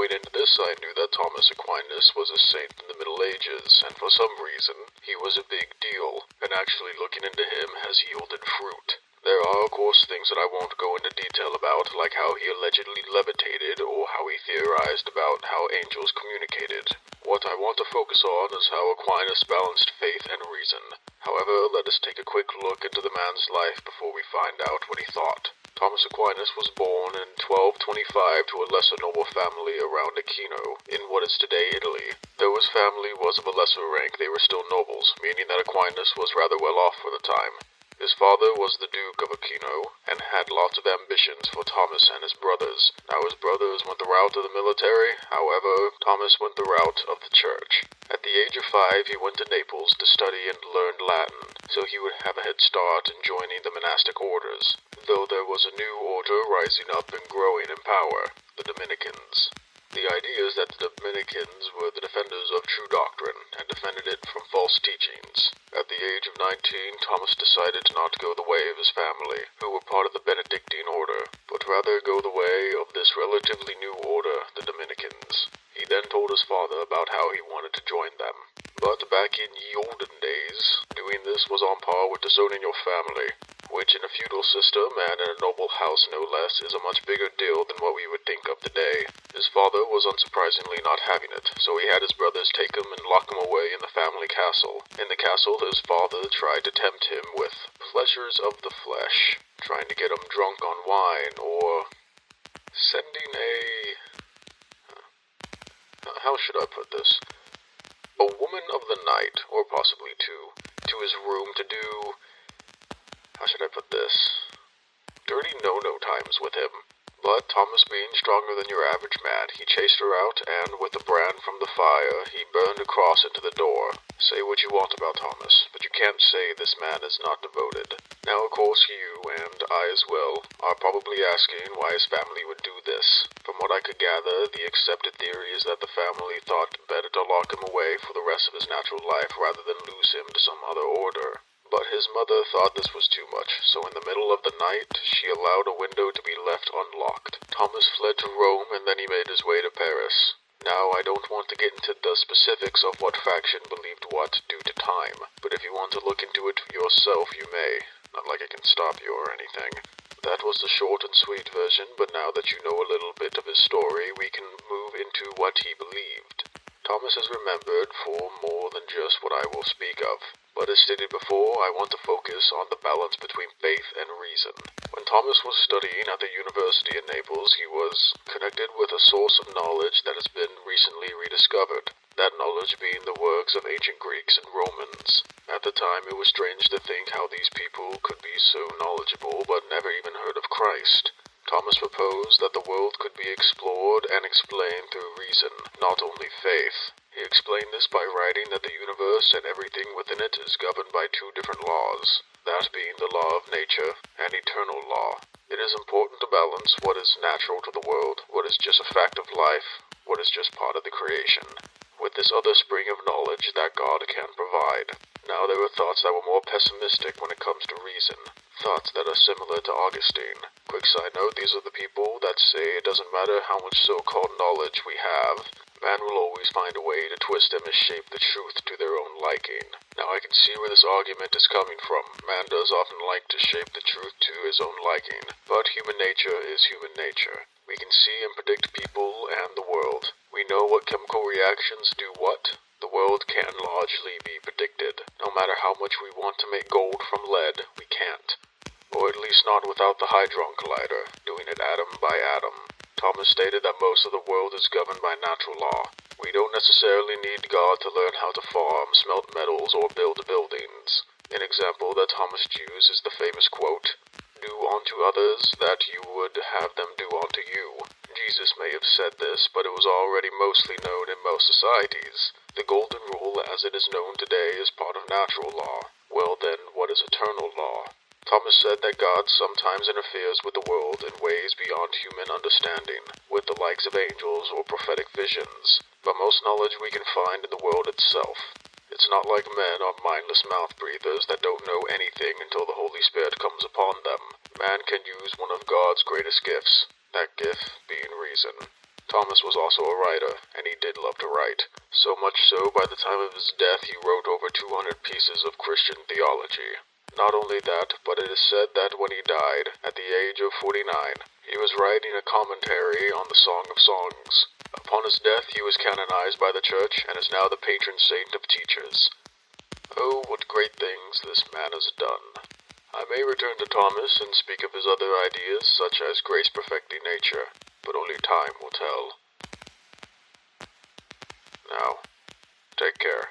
Going into this, I knew that Thomas Aquinas was a saint in the Middle Ages, and for some reason, he was a big deal, and actually looking into him has yielded fruit. There are, of course, things that I won't go into detail about, like how he allegedly levitated, or how he theorized about how angels communicated. What I want to focus on is how Aquinas balanced faith and reason. However, let us take a quick look into the man's life before we find out what he thought. Thomas Aquinas was born in 1225 to a lesser noble family around Aquino, in what is today Italy. Though his family was of a lesser rank, they were still nobles, meaning that Aquinas was rather well off for the time. His father was the Duke of Aquino, and had lots of ambitions for Thomas and his brothers. Now his brothers went the route of the military, however, Thomas went the route of the church. At the age of 5, he went to Naples to study and learn Latin, so he would have a head start in joining the monastic orders, though there was a new order rising up and growing in power, the Dominicans. The idea is that the Dominicans were the defenders of true doctrine, and defended it from false teachings. At the age of 19, Thomas decided to not go the way of his family, who were part of the Benedictine order, but rather go the way of this relatively new order, the Dominicans. He then told his father about how he wanted to join them. But back in ye olden days, doing this was on par with disowning your family, which in a feudal system, and in a noble house no less, is a much bigger deal than what we would think of today. His father was unsurprisingly not having it, so he had his brothers take him and lock him away in the family castle. In the castle, his father tried to tempt him with pleasures of the flesh, trying to get him drunk on wine, or sending how should I put this? A woman of the night, or possibly two, to his room to do, how should I put this? Dirty no-no times with him. But Thomas, being stronger than your average man, he chased her out, and with a brand from the fire, he burned a cross into the door. Say what you want about Thomas, but you can't say this man is not devoted. Now, of course, you, and I as well, are probably asking why his family would do this. From what I could gather, the accepted theory is that the family thought better to lock him away for the rest of his natural life rather than lose him to some other order. But his mother thought this was too much, so in the middle of the night, she allowed a window to be left unlocked. Thomas fled to Rome, and then he made his way to Paris. Now, I don't want to get into the specifics of what faction believed what due to time, but if you want to look into it yourself, you may. Not like I can stop you or anything. That was the short and sweet version, but now that you know a little bit of his story, we can move into what he believed. Thomas is remembered for more than just what I will speak of. But as stated before, I want to focus on the balance between faith and reason. When Thomas was studying at the University in Naples, he was connected with a source of knowledge that has been recently rediscovered, that knowledge being the works of ancient Greeks and Romans. At the time, it was strange to think how these people could be so knowledgeable but never even heard of Christ. Thomas proposed that the world could be explored and explained through reason, not only faith. He explained this by writing that the universe and everything within it is governed by two different laws, that being the law of nature and eternal law. It is important to balance what is natural to the world, what is just a fact of life, what is just part of the creation, with this other spring of knowledge that God can provide. Now there are thoughts that were more pessimistic when it comes to reason, thoughts that are similar to Augustine. Quick side note, these are the people that say it doesn't matter how much so-called knowledge we have, man will always find a way to twist and misshape the truth to their own liking. Now I can see where this argument is coming from. Man does often like to shape the truth to his own liking, but human nature is human nature. We can see and predict people and the world. We know what chemical reactions do what. The world can largely be predicted. No matter how much we want to make gold from lead, we can't. Or at least not without the Hadron Collider, doing it atom by atom. Thomas stated that most of the world is governed by natural law. We don't necessarily need God to learn how to farm, smelt metals, or build buildings. An example that Thomas used is the famous quote, "Do unto others that you would have them do unto you." Jesus may have said this, but it was already mostly known in most societies. The golden rule as it is known today is part of natural law. Well then, what is eternal law? Thomas said that God sometimes interferes with the world in ways beyond human understanding, with the likes of angels or prophetic visions, but most knowledge we can find in the world itself. It's not like men are mindless mouth breathers that don't know anything until the Holy Spirit comes upon them. Man can use one of God's greatest gifts, that gift being reason. Thomas was also a writer, and he did love to write. So much so, by the time of his death, he wrote over 200 pieces of Christian theology. Not only that, but it is said that when he died, at the age of 49, he was writing a commentary on the Song of Songs. Upon his death, he was canonized by the Church, and is now the patron saint of teachers. Oh, what great things this man has done. I may return to Thomas and speak of his other ideas, such as grace perfecting nature, but only time will tell. Now, take care.